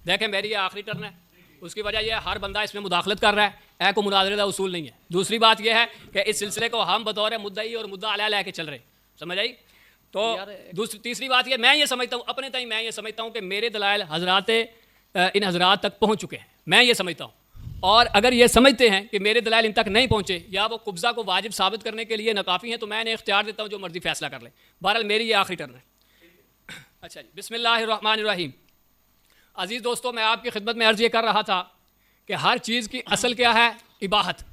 دیکھیں میری یہ آخری ٹرن ہے، اس کی وجہ یہ ہے ہر بندہ اس میں مداخلت کر رہا ہے، اے کو مناظرے کا اصول نہیں ہے۔ دوسری بات یہ ہے کہ اس سلسلے کو ہم بطور مدعی اور مدعا علیہ لے کے چل رہے ہیں، سمجھ آئی؟ تو تیسری بات یہ میں یہ سمجھتا ہوں اپنے تئیں، میں یہ سمجھتا ہوں کہ میرے دلائل ان حضرات تک پہنچ چکے ہیں، میں یہ سمجھتا ہوں، اور اگر یہ سمجھتے ہیں کہ میرے دلائل ان تک نہیں پہنچے یا وہ قبضہ کو واجب ثابت کرنے کے لیے ناکافی ہیں تو میں انہیں اختیار دیتا ہوں جو مرضی فیصلہ کر لیں۔ بہرحال میری یہ آخری ٹرن ہے۔ اچھا جی، بسم اللہ الرحمن الرحیم۔ عزیز دوستو، میں آپ کی خدمت میں عرض یہ کر رہا تھا کہ ہر چیز کی اصل کیا ہے؟ اباحت۔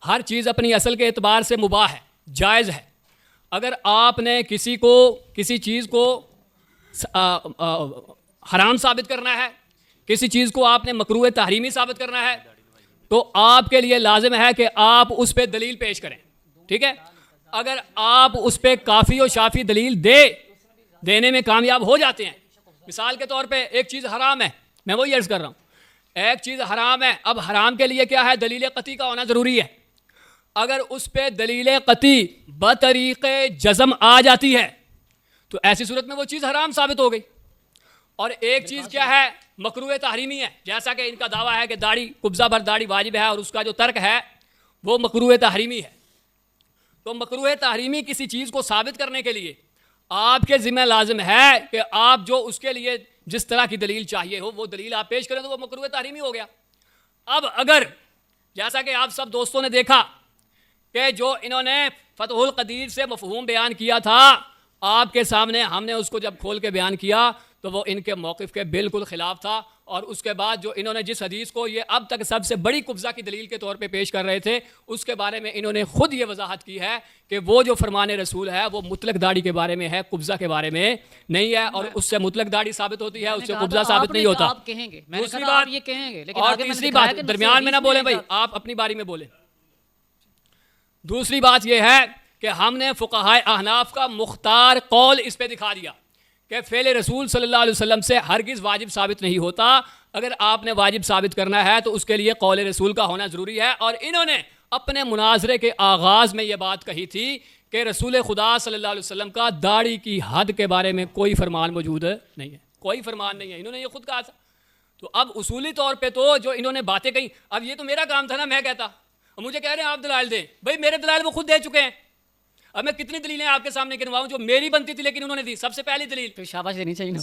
ہر چیز اپنی اصل کے اعتبار سے مباح ہے، جائز ہے۔ اگر آپ نے کسی چیز کو حرام ثابت کرنا ہے، کسی چیز کو آپ نے مکروہ تحریمی ثابت کرنا ہے، تو آپ کے لیے لازم ہے کہ آپ اس پہ دلیل پیش کریں، ٹھیک ہے؟ اگر آپ اس پہ کافی و شافی دلیل دینے میں کامیاب ہو جاتے ہیں، مثال کے طور پہ ایک چیز حرام ہے، میں وہی عرض کر رہا ہوں، ایک چیز حرام ہے، اب حرام کے لیے کیا ہے؟ دلیل قطعی کا ہونا ضروری ہے۔ اگر اس پہ دلیل قطعی بطریق جزم آ جاتی ہے تو ایسی صورت میں وہ چیز حرام ثابت ہو گئی۔ اور ایک چیز کیا ہے؟ مکروہ تحریمی ہے، جیسا کہ ان کا دعویٰ ہے کہ داڑھی، قبضہ بر داڑھی واجب ہے اور اس کا جو ترک ہے وہ مکروہ تحریمی ہے۔ تو مکروہ تحریمی کسی چیز کو ثابت کرنے کے لیے آپ کے ذمہ لازم ہے کہ آپ جو اس کے لیے جس طرح کی دلیل چاہیے ہو وہ دلیل آپ پیش کریں تو وہ مکروہ تحریمی ہو گیا۔ اب اگر جیسا کہ آپ سب دوستوں نے دیکھا کہ جو انہوں نے فتح القدیر سے مفہوم بیان کیا تھا آپ کے سامنے، ہم نے اس کو جب کھول کے بیان کیا تو وہ ان کے موقف کے بالکل خلاف تھا، اور اس کے بعد جو انہوں نے جس حدیث کو یہ اب تک سب سے بڑی قبضہ کی دلیل کے طور پہ پیش کر رہے تھے اس کے بارے میں انہوں نے خود یہ وضاحت کی ہے کہ وہ جو فرمان رسول ہے وہ مطلق داڑھی کے بارے میں ہے، قبضہ کے بارے میں نہیں ہے، اور اس سے مطلق داڑھی ثابت ہوتی ہے، اس سے قبضہ ثابت نہیں ہوتا۔ دوسری بات یہ کہیں گے، اور تیسری بات درمیان میں نہ بولیں بھائی، آپ اپنی باری میں بولیں۔ دوسری بات یہ ہے کہ ہم نے فقہائے احناف کا مختار قول اس پہ دکھا دیا کہ فعل رسول صلی اللہ علیہ وسلم سے ہرگز واجب ثابت نہیں ہوتا۔ اگر آپ نے واجب ثابت کرنا ہے تو اس کے لیے قول رسول کا ہونا ضروری ہے، اور انہوں نے اپنے مناظرے کے آغاز میں یہ بات کہی تھی کہ رسول خدا صلی اللہ علیہ وسلم کا داڑھی کی حد کے بارے میں کوئی فرمان موجود نہیں ہے، کوئی فرمان نہیں ہے، انہوں نے یہ خود کہا تھا۔ تو اب اصولی طور پہ تو جو انہوں نے باتیں کہیں، اب یہ تو میرا کام تھا نا، میں کہتا، اور مجھے کہہ رہے ہیں آپ دلائل دیں، بھائی میرے دلائل وہ خود دے چکے ہیں، اب میں کتنی دلیلیں آپ کے سامنے گنواؤں جو میری بنتی تھی لیکن انہوں نے دی۔ سب سے پہلی دلیل، شاباش دینی چاہیے نا۔